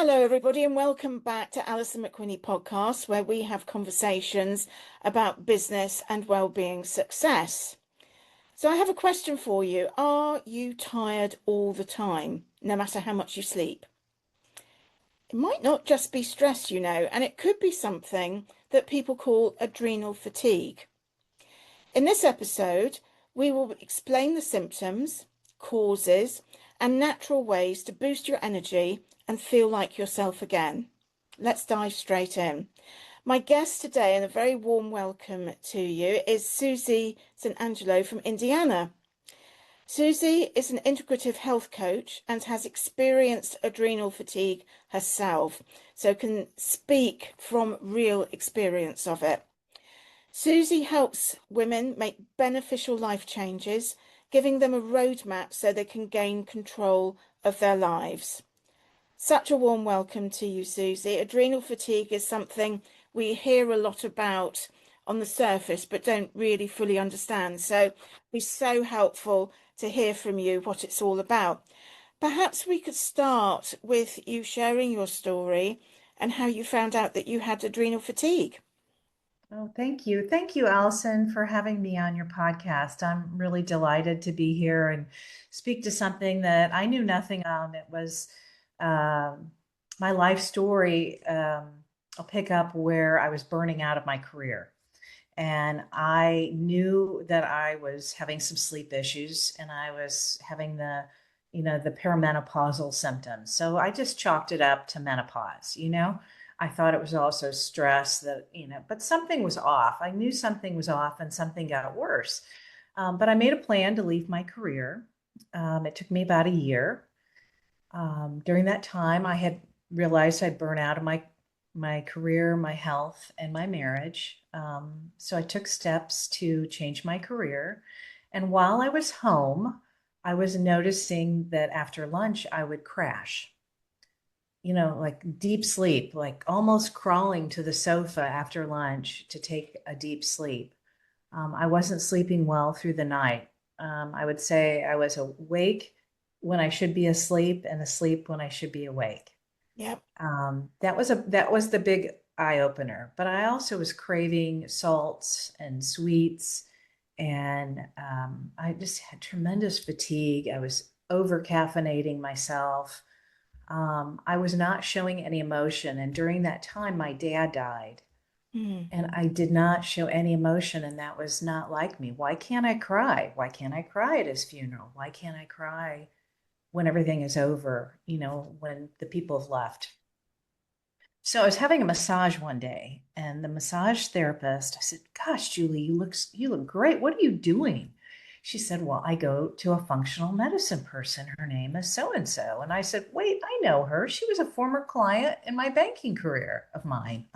Hello, everybody, and welcome back to Alison McWhinnie podcast, where we have conversations about business and well-being success. So I have a question for you. Are you tired all the time, no matter how much you sleep? It might not just be stress, and it could be something that people call adrenal fatigue. In this episode, we will explain the symptoms, causes, and natural ways to boost your energy and feel like yourself again. Let's dive straight in. My guest today, and a very warm welcome to you, is Susie St. Angelo from Indiana. Susie is an integrative health coach and has experienced adrenal fatigue herself, so can speak from real experience of it. Susie helps women make beneficial life changes, giving them a roadmap so they can gain control of their lives. Such a warm welcome to you, Susie. Adrenal fatigue is something we hear a lot about on the surface, but don't really fully understand. So it'd be so helpful to hear from you what it's all about. Perhaps we could start with you sharing your story and how you found out that you had adrenal fatigue. Oh, thank you. Thank you, Allison, for having me on your podcast. I'm really delighted to be here and speak to something that I knew nothing on. It was um, my life story. I'll pick up where I was burning out of my career. And I knew that I was having some sleep issues and I was having the perimenopausal symptoms. So I just chalked it up to menopause. I thought it was also stress but something was off. I knew something was off and something got worse. But I made a plan to leave my career. It took me about a year. During that time, I had realized I'd burn out of my career, my health, and my marriage. So I took steps to change my career. And while I was home, I was noticing that after lunch, I would crash, like deep sleep, like almost crawling to the sofa after lunch to take a deep sleep. I wasn't sleeping well through the night. I would say I was awake when I should be asleep and asleep when I should be awake. Yep. That was the big eye opener. But I also was craving salts and sweets, and I just had tremendous fatigue. I was over caffeinating myself. I was not showing any emotion, and during that time, my dad died, Mm. and I did not show any emotion, and that was not like me. Why can't I cry? Why can't I cry at his funeral? Why can't I cry when everything is over? When the people have left. So I was having a massage one day, and the massage therapist, I said, "Gosh, Julie, you look great. What are you doing?" She said, "Well, I go to a functional medicine person. Her name is so and so." And I said, "Wait, I know her. She was a former client in my banking career of mine."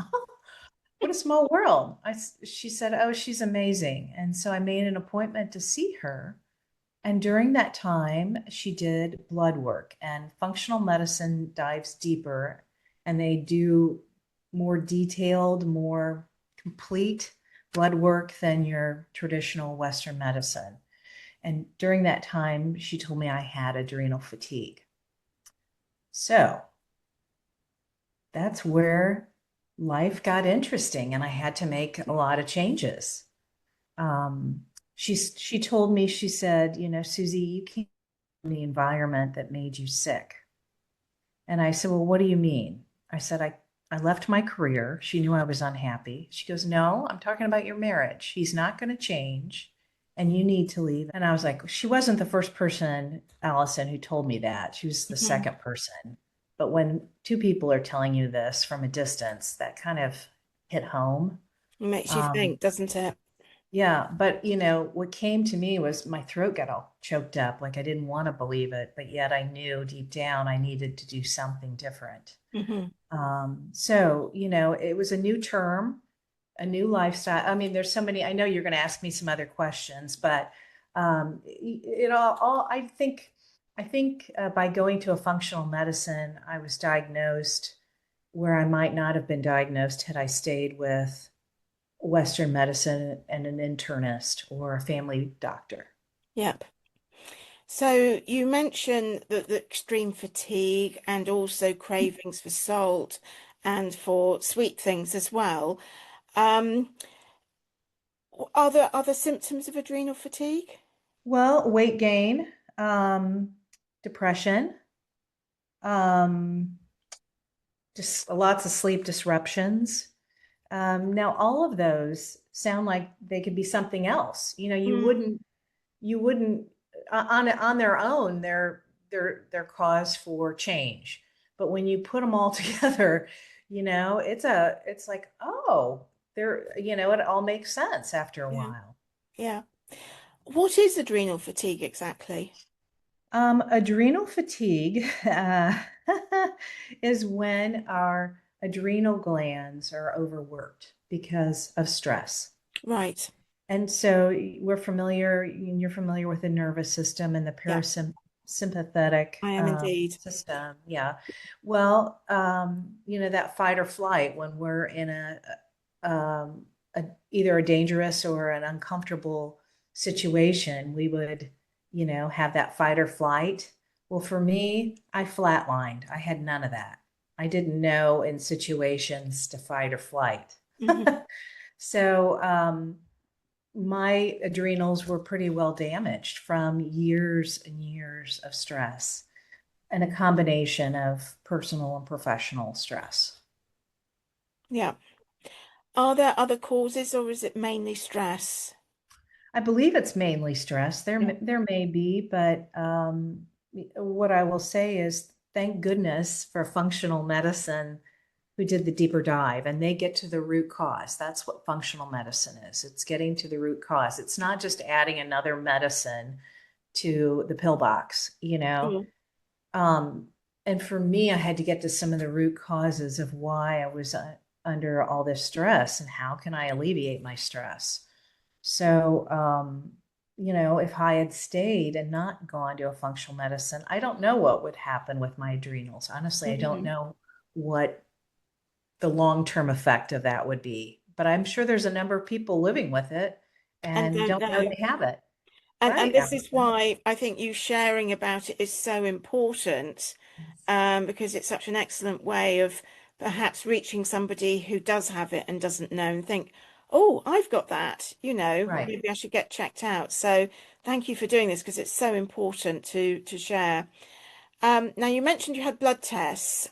What a small world. She said, "Oh, she's amazing." And so I made an appointment to see her. And during that time, she did blood work, and functional medicine dives deeper, and they do more detailed, more complete blood work than your traditional Western medicine. And during that time, she told me I had adrenal fatigue. So that's where life got interesting, and I had to make a lot of changes. Um, she told me, she said, "Susie, you can't in the environment that made you sick." And I said, "Well, what do you mean?" I said, I left my career. She knew I was unhappy. She goes, "No, I'm talking about your marriage. He's not going to change and you need to leave." And I was like, she wasn't the first person, Allison, who told me that. She was the Mhm. second person. But when two people are telling you this from a distance, that kind of hit home. Makes you Um, think, doesn't it? yeah, but what came to me was my throat got all choked up. Like I didn't want to believe it, but yet I knew deep down I needed to do something different. Hmm. So it was a new term, a new lifestyle. I mean, there's so many. I know you're going to ask me some other questions, but I think by going to a functional medicine, I was diagnosed where I might not have been diagnosed had I stayed with Western medicine and an internist or a family doctor. Yep. So you mentioned that the extreme fatigue and also cravings for salt and for sweet things as well. Um, are there other symptoms of adrenal fatigue? Well, weight gain, depression, um, just lots of sleep disruptions. Now, all of those sound like they could be something else. Mm, You wouldn't on their own. They're cause for change. But when you put them all together, it's like, oh, it all makes sense after a yeah, while. yeah. What is adrenal fatigue exactly? Adrenal fatigue is when our adrenal glands are overworked because of stress. Right. And so you're familiar with the nervous system and the Yeah, parasympathetic I am indeed. system. Yeah. Well, that fight or flight when we're in um, either a dangerous or an uncomfortable situation, we would, have that fight or flight. Well, for me, I flatlined. I had none of that. I didn't know in situations to fight or flight. Hmm. So, my adrenals were pretty well damaged from years and years of stress and a combination of personal and professional stress. Yeah. Are there other causes or is it mainly stress? I believe it's mainly stress. Yeah. There may be, but what I will say is thank goodness for functional medicine who did the deeper dive and they get to the root cause. That's what functional medicine is. It's getting to the root cause. It's not just adding another medicine to the pill box. Sure. Um, and for me, I had to get to some of the root causes of why I was under all this stress and how can I alleviate my stress. So, if I had stayed and not gone to a functional medicine, I don't know what would happen with my adrenals. Honestly, I don't Hmm. know what the long-term effect of that would be. But I'm sure there's a number of people living with it And and don't don't know know. they have it. And Right, this is Allison? why I think you sharing about it is so important, because it's such an excellent way of perhaps reaching somebody who does have it and doesn't know and think, oh, I've got that, Right. maybe I should get checked out. So thank you for doing this because it's so important to share. Now you mentioned you had blood tests.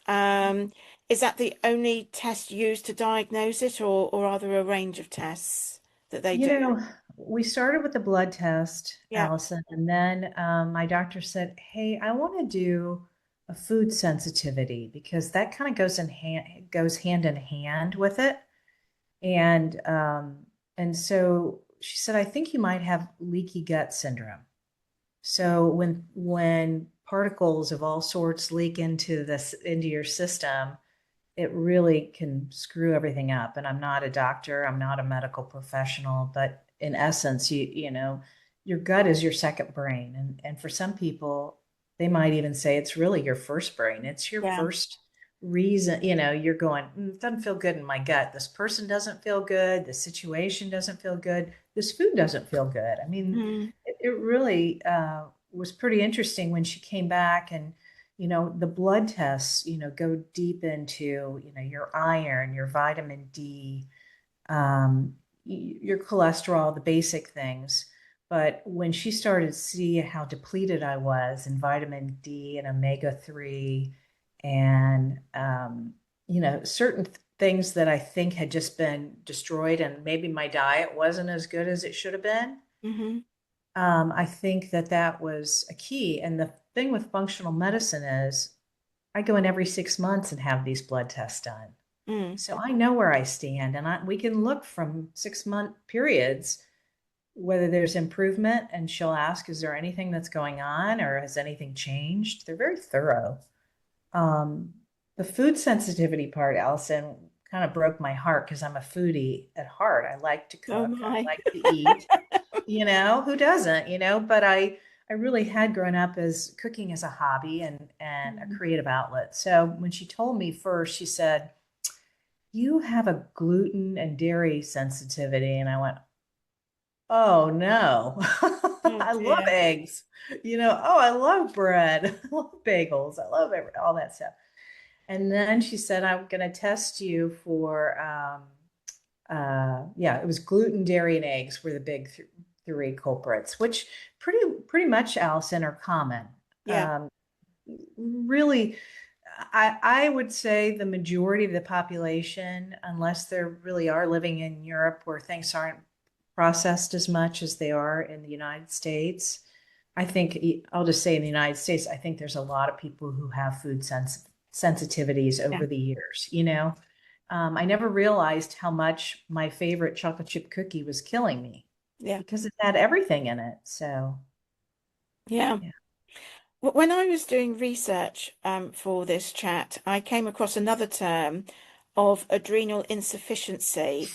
Is that the only test used to diagnose it, or are there a range of tests that they You do? know, we started with the blood test, Yeah. Allison, and then my doctor said, "Hey, I want to do a food sensitivity because that kind of goes hand in hand with it." And so she said, "I think you might have leaky gut syndrome." So when particles of all sorts leak into your system, it really can screw everything up. And I'm not a doctor, I'm not a medical professional, but in essence, your gut is your second brain. And for some people, they might even say it's really your first brain. It's your Yeah. first reason, you're going, it doesn't feel good in my gut. This person doesn't feel good. The situation doesn't feel good. This food doesn't feel good. I mean, Mm, it really was pretty interesting when she came back and the blood tests go deep into your iron, your vitamin D, your cholesterol, the basic things. But when she started to see how depleted I was in vitamin D and omega-3 and certain things that I think had just been destroyed and maybe my diet wasn't as good as it should have been, hmm I think that was a key. And the thing with functional medicine is I go in every 6 months and have these blood tests done. mm. So I know where I stand, and we can look from 6 month periods whether there's improvement. And she'll ask, "Is there anything that's going on, or has anything changed?" They're very thorough. Um, the food sensitivity part, Allison, kind of broke my heart because I'm a foodie at heart. I like to Oh cook. I my. like to eat. Who doesn't? But I really had grown up as cooking as a hobby and a Mm. creative outlet. So when she told me first, she said, "You have a gluten and dairy sensitivity." And I went, oh no, Oh I love dear. eggs. Oh, I love bread. I love bagels. I love all that stuff. And then she said, I'm going to test you for, yeah, it was gluten, dairy, and eggs were the big three culprits, which pretty much, Allison, are common. Yeah. Um, really, I would say the majority of the population, unless they really are living in Europe where things aren't processed as much as they are in the United States. I think I'll just say in the United States, I think there's a lot of people who have food sensitivities Yeah. over the years. I never realized how much my favorite chocolate chip cookie was killing me Yeah. because it had everything in it. So, Yeah. yeah. When I was doing research for this chat, I came across another term of adrenal insufficiency.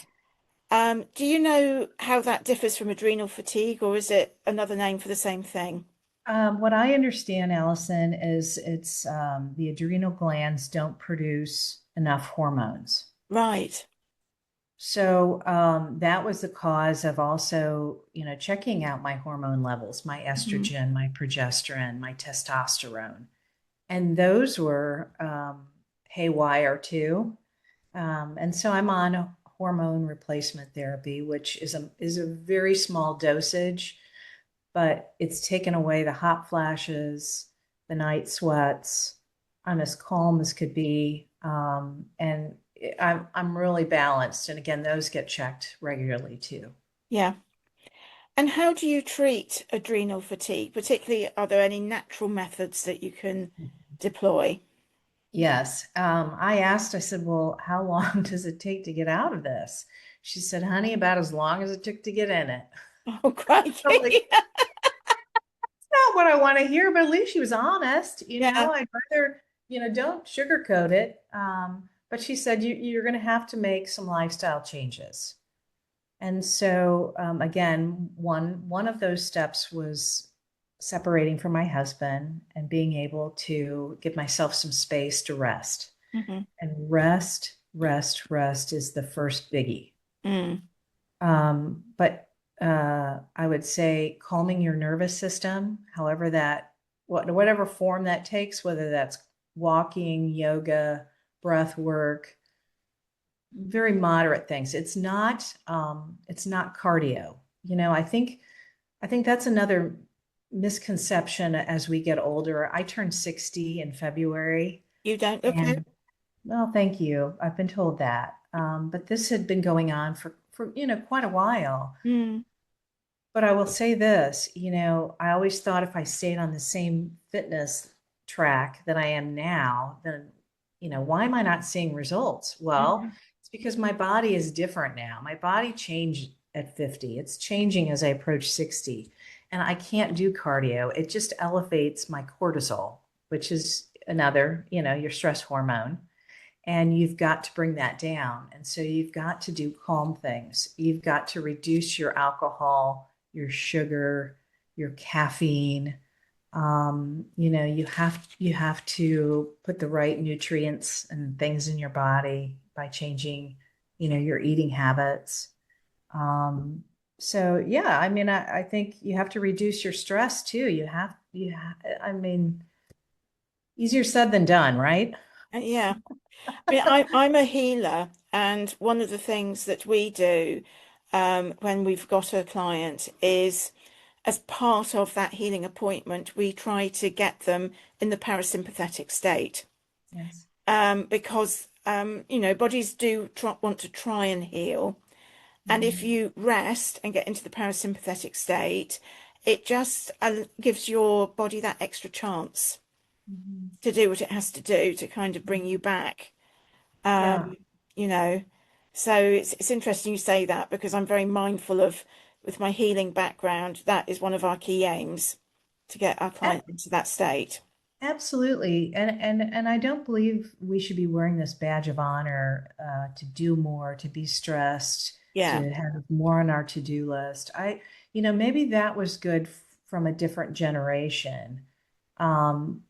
Do you know how that differs from adrenal fatigue, or is it another name for the same thing? What I understand, Allison, is it's the adrenal glands don't produce enough hormones. Right. So that was the cause of also, checking out my hormone levels, my Mhm. estrogen, my progesterone, my testosterone. And those were haywire too. And so I'm on hormone replacement therapy, which is a very small dosage, but it's taken away the hot flashes, the night sweats. I'm as calm as could be, and I'm really balanced. And again, those get checked regularly too. Yeah. And how do you treat adrenal fatigue? Particularly, are there any natural methods that you can deploy? Yes. I asked, I said, well, how long does it take to get out of this? She said, honey, about as long as it took to get in it. Oh, I'm crikey. like, not what I want to hear, but at least she was honest. Yeah. I'd rather, don't sugarcoat it. But she said, you're going to have to make some lifestyle changes. And so, again, one of those steps was separating from my husband and being able to give myself some space to rest. Hmm. And rest is the first biggie. Mm. But I would say calming your nervous system, however whatever form that takes, whether that's walking, yoga, breath work, very moderate things. It's not cardio. I think that's another misconception as we get older. I turned 60 in February, You don't look it? and well, thank you. I've been told that. But this had been going on for quite a while. Mm. But I will say this, I always thought if I stayed on the same fitness track that I am now, then, why am I not seeing results? Well, Mhm. it's because my body is different now. My body changed at 50. It's changing as I approach 60. And I can't do cardio. It just elevates my cortisol, which is another, your stress hormone, and you've got to bring that down. And so you've got to do calm things. You've got to reduce your alcohol, your sugar, your caffeine. You have to put the right nutrients and things in your body by changing, your eating habits. Um, so yeah, I mean, I think you have to reduce your stress too. I mean, easier said than done, right? Yeah. I mean, I'm a healer, and one of the things that we do when we've got a client is, as part of that healing appointment, we try to get them in the parasympathetic state, Yes. because bodies do want to try and heal, and if Mhm. you rest and get into the parasympathetic state, it just gives your body that extra chance Mhm. to do what it has to do to kind of bring you back. Um, Yeah, you know, so it's interesting you say that, because I'm very mindful of, with my healing background, that is one of our key aims, to get our a- client into that state. absolutely. And I don't believe we should be wearing this badge of honor to do more, to be stressed, Yeah. to have more on our to-do list. Maybe that was good from a different generation. Um,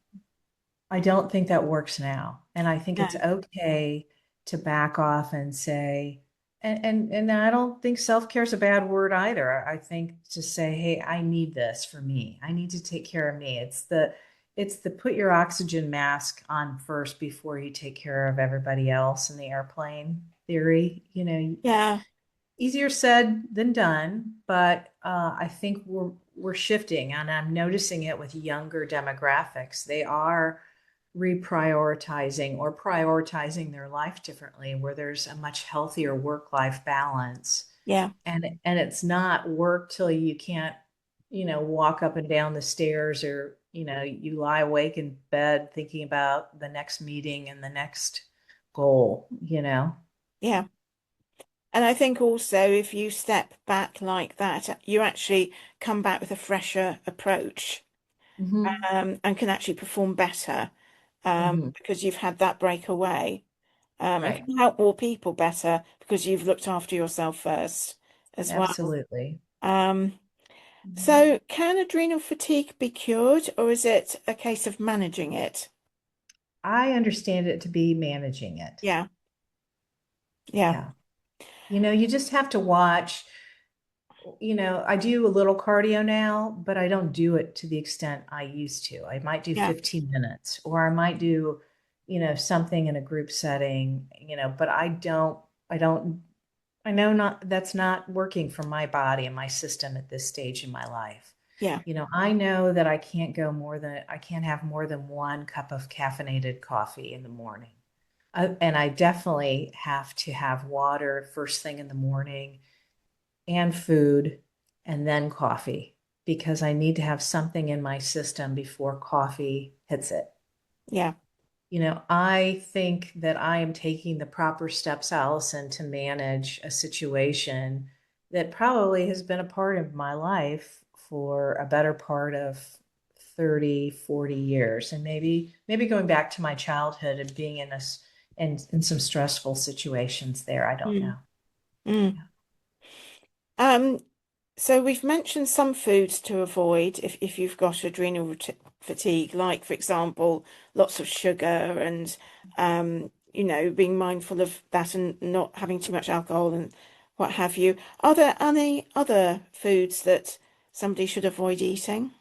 I don't think that works now. And I think No. it's okay to back off and say, And I don't think self-care is a bad word either. I think to say, hey, I need this for me. I need to take care of me. It's the put your oxygen mask on first before you take care of everybody else in the airplane theory. Yeah, Easier said than done, but I think we're shifting, and I'm noticing it with younger demographics. They are reprioritizing or prioritizing their life differently, where there's a much healthier work-life balance. yeah, And it's not work till you can't, walk up and down the stairs, or, you lie awake in bed thinking about the next meeting and the next goal. yeah. And I think also if you step back like that, you actually come back with a fresher approach, Hmm. and can actually perform better, Hmm. because you've had that break away, and Right. can help more people better because you've looked after yourself first as well. Absolutely. Um, Mhm. so can adrenal fatigue be cured, or is it a case of managing it? I understand it to be managing it. Yeah, yeah, Yeah. You just have to watch. I do a little cardio now, but I don't do it to the extent I used to. I might do yeah, 15 minutes, or I might do, something in a group setting, but I know not that's not working for my body and my system at this stage in my life. yeah, I know that I can't have more than one cup of caffeinated coffee in the morning. And I definitely have to have water first thing in the morning, and food, and then coffee, because I need to have something in my system before coffee hits it. yeah, I think that I am taking the proper steps, Allison, to manage a situation that probably has been a part of my life for a better part of 30, 40 years. And maybe going back to my childhood and being in some stressful situations there. I don't mm, know. mm. Um, so we've mentioned some foods to avoid if you've got adrenal fatigue, like for example, lots of sugar and being mindful of that and not having too much alcohol and what have you. Are there any other foods that somebody should avoid eating?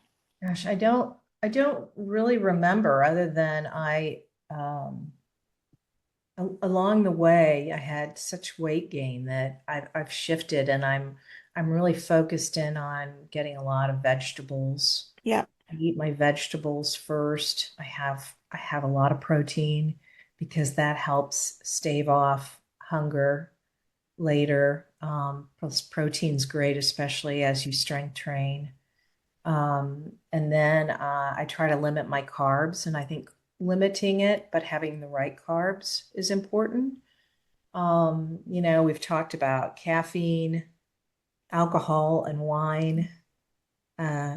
Gosh, I don't really remember, other than um along the way I had such weight gain that I've shifted, and I'm really focused in on getting a lot of vegetables. Yeah. I eat my vegetables first. I have a lot of protein, because that helps stave off hunger later. Plus protein's great, especially as you strength train. And then I try to limit my carbs, and I think limiting it, but having the right carbs is important. We've talked about caffeine, alcohol, and wine,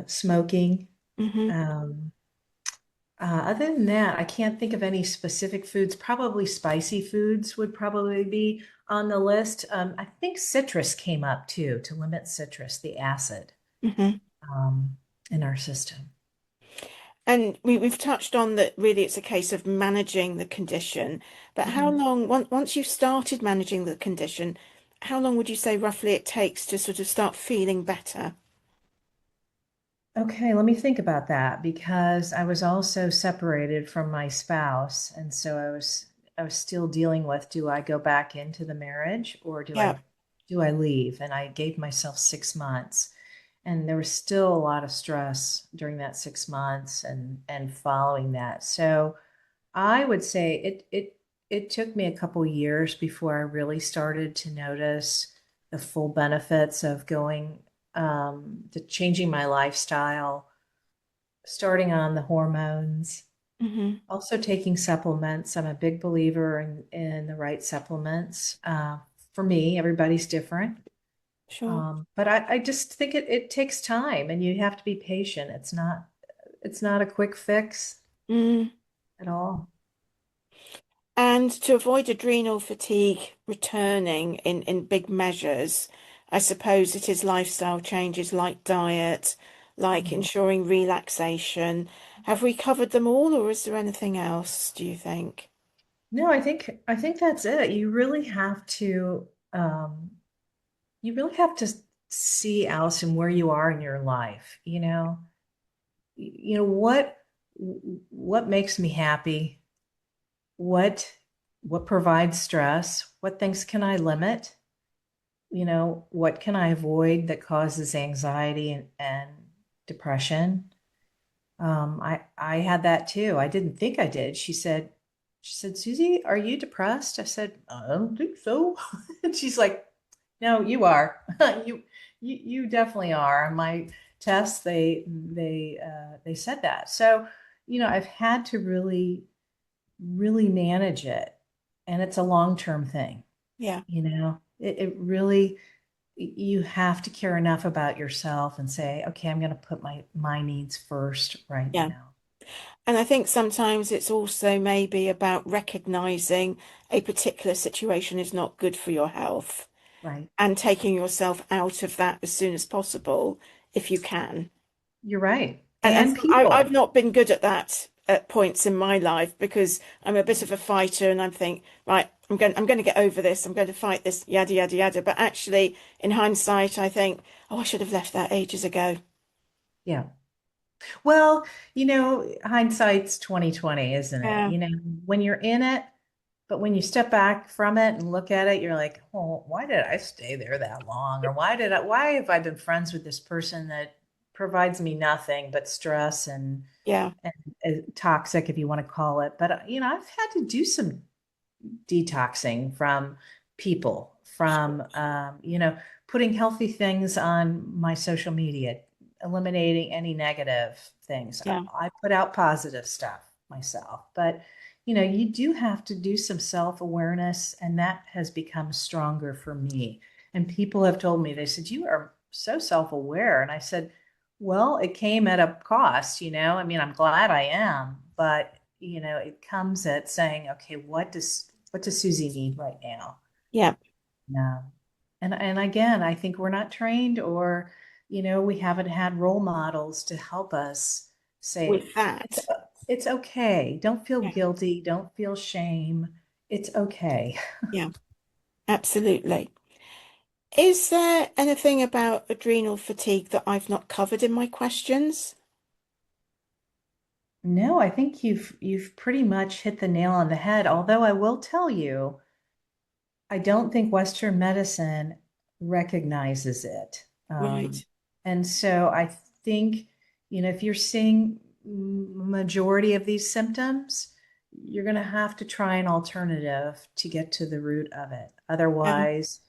smoking. Hmm. Um, Other than that, I can't think of any specific foods. Probably spicy foods would probably be on the list. I think citrus came up too, to limit citrus, the acid, Hmm. um, in our system. And we've touched on that really it's a case of managing the condition. But how Mhm. long, once you've started managing the condition, how long would you say roughly it takes to sort of start feeling better? Okay, let me think about that, because I was also separated from my spouse, and so I was still dealing with, do I go back into the marriage, or do Yeah. I do I leave? And I gave myself 6 months, and there was still a lot of stress during that 6 months and following that. So I would say it took me a couple years before I really started to notice the full benefits of going to changing my lifestyle, starting on the hormones, Hmm. also taking supplements. I'm a big believer in the right supplements. For me, everybody's different. Sure. But I just think it takes time, and you have to be patient. It's not a quick fix Mm. at all. And to avoid adrenal fatigue returning in big measures, I suppose it is lifestyle changes like diet, like Mhm. ensuring relaxation. Have we covered them all, or is there anything else, do you think? No, I think that's it. You really have to um, you really have to see, Allison, where you are in your life. What makes me happy? What what provides stress? What things can I limit? What can I avoid that causes anxiety and depression? I had that too. I didn't think I did. She said, Susie, are you depressed? I said, I don't think so. And she's like, no, you are. You definitely are. On my tests, they said that. So, I've had to really, really manage it. And it's a long-term thing. Yeah. It really, you have to care enough about yourself and say, okay, I'm going to put my needs first right Yeah. now. And I think sometimes it's also maybe about recognizing a particular situation is not good for your health Right. and taking yourself out of that as soon as possible if you can. You're right. And And so I've people. not been good at that at points in my life because I'm a bit of a fighter and I'm think, right, I'm going to get over this. I'm going to fight this, yada, yada, yada. But actually, in hindsight, I think, oh, I should have left that ages ago. Yeah. Well, hindsight's 2020, isn't it? Yeah, When you're in it, but when you step back from it and look at it, you're like, oh, why did I stay there that long? Or why have I been friends with this person that provides me nothing but stress yeah, and toxic, if you want to call it. But, I've had to do some detoxing from people, from putting healthy things on my social media, eliminating any negative things. yeah. I put out positive stuff myself, but you do have to do some self-awareness, and that has become stronger for me. And people have told me, they said, you are so self-aware. And I said, well, it came at a cost, I mean, I'm glad I am, but it comes at saying, okay, what does Susie need right now? Yeah, No. And again, I think we're not trained, or, we haven't had role models to help us say, with it's that. it's okay. Don't feel Yeah, guilty. Don't feel shame. It's okay. yeah, absolutely. Is there anything about adrenal fatigue that I've not covered in my questions? No, I think you've pretty much hit the nail on the head. Although I will tell you, I don't think Western medicine recognizes it. Right. And so I think, if you're seeing majority of these symptoms, you're going to have to try an alternative to get to the root of it. Yeah, Otherwise,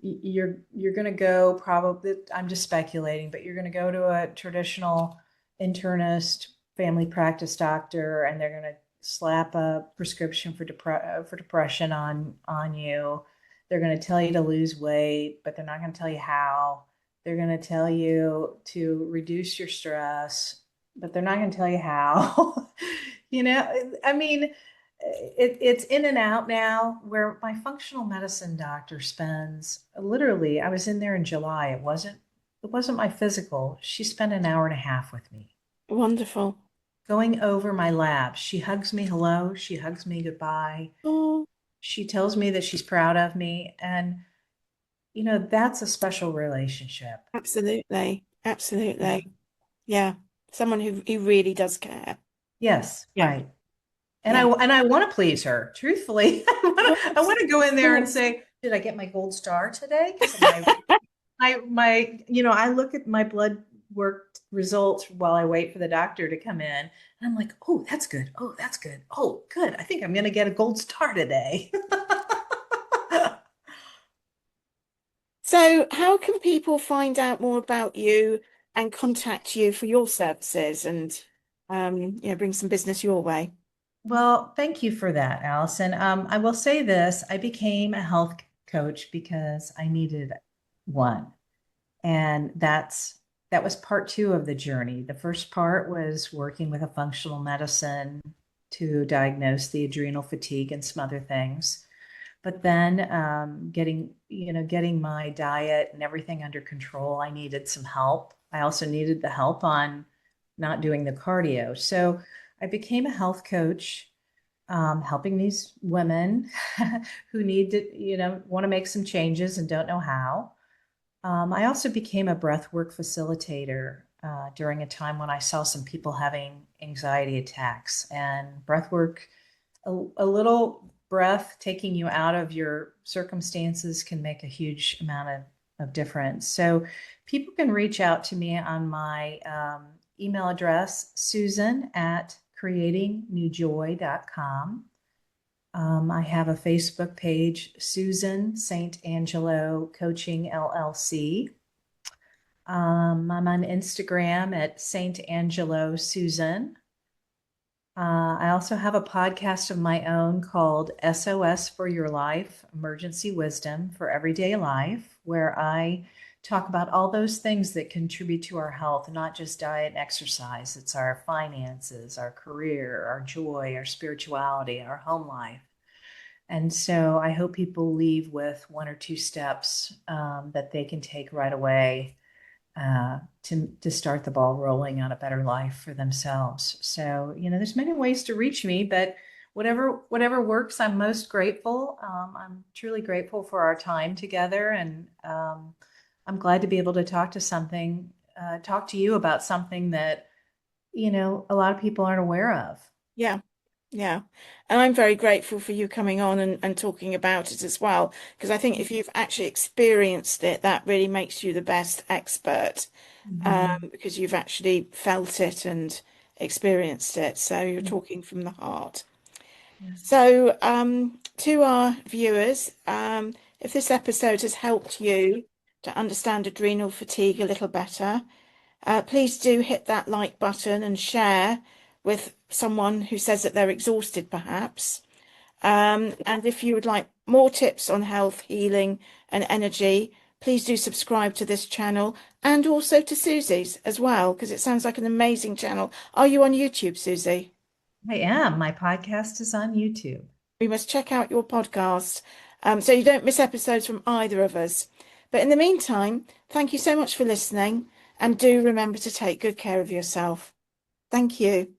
you're going to go, probably, I'm just speculating, but you're going to go to a traditional internist, family practice doctor, and they're going to slap a prescription for depression on you. They're going to tell you to lose weight, but they're not going to tell you how. They're going to tell you to reduce your stress, but they're not going to tell you how. I mean, it's in and out now, where my functional medicine doctor spends, literally, I was in there in July. It wasn't my physical. She spent an hour and a half with me wonderful. going over my labs. She hugs me hello. She hugs me goodbye. Oh, She tells me that she's proud of me. And, that's a special relationship. absolutely. Yeah. Absolutely. Yeah. Someone who really does care. Yes, Yeah. right. And I Yeah. and I want to please her. Truthfully, I Yes, want to go in of there and course. say, "Did I get my gold star today?" Because I look at my blood work results while I wait for the doctor to come in, and I'm like, "Oh, that's good. Oh, that's good. Oh, good. I think I'm going to get a gold star today." So, how can people find out more about you and contact you for your services and bring some business your way? Well, thank you for that, Allison. I will say this: I became a health coach because I needed one. And that was part two of the journey. The first part was working with a functional medicine to diagnose the adrenal fatigue and some other things. But then getting my diet and everything under control, I needed some help. I also needed the help on not doing the cardio. So I became a health coach, helping these women who need to, want to make some changes and don't know how. I also became a breathwork facilitator during a time when I saw some people having anxiety attacks, and breathwork, a little breath taking you out of your circumstances can make a huge amount of difference. So people can reach out to me on my email address, Susan at creatingnewjoy.com. I have a Facebook page, Susan St. Angelo Coaching LLC. I'm on Instagram at St. Angelo Susan. I also have a podcast of my own called SOS for Your Life, Emergency Wisdom for Everyday Life, where I talk about all those things that contribute to our health, not just diet and exercise. It's our finances, our career, our joy, our spirituality, our home life. And so I hope people leave with one or two steps that they can take right away to start the ball rolling on a better life for themselves. So, there's many ways to reach me, but whatever works, I'm most grateful. I'm truly grateful for our time together, and I'm glad to be able to talk to you about something that, a lot of people aren't aware of. Yeah. Yeah. And I'm very grateful for you coming on and talking about it as well, because I think if you've actually experienced it, that really makes you the best expert, Mhm. because you've actually felt it and experienced it. So you're talking from the heart. Yeah. So, to our viewers, if this episode has helped you to understand adrenal fatigue a little better, please do hit that like button and share with someone who says that they're exhausted, perhaps. And if you would like more tips on health, healing, and energy, please do subscribe to this channel and also to Susie's as well, because it sounds like an amazing channel. Are you on YouTube, Susie? I am. My podcast is on YouTube. We must check out your podcast, so you don't miss episodes from either of us. But in the meantime, thank you so much for listening, and do remember to take good care of yourself. Thank you.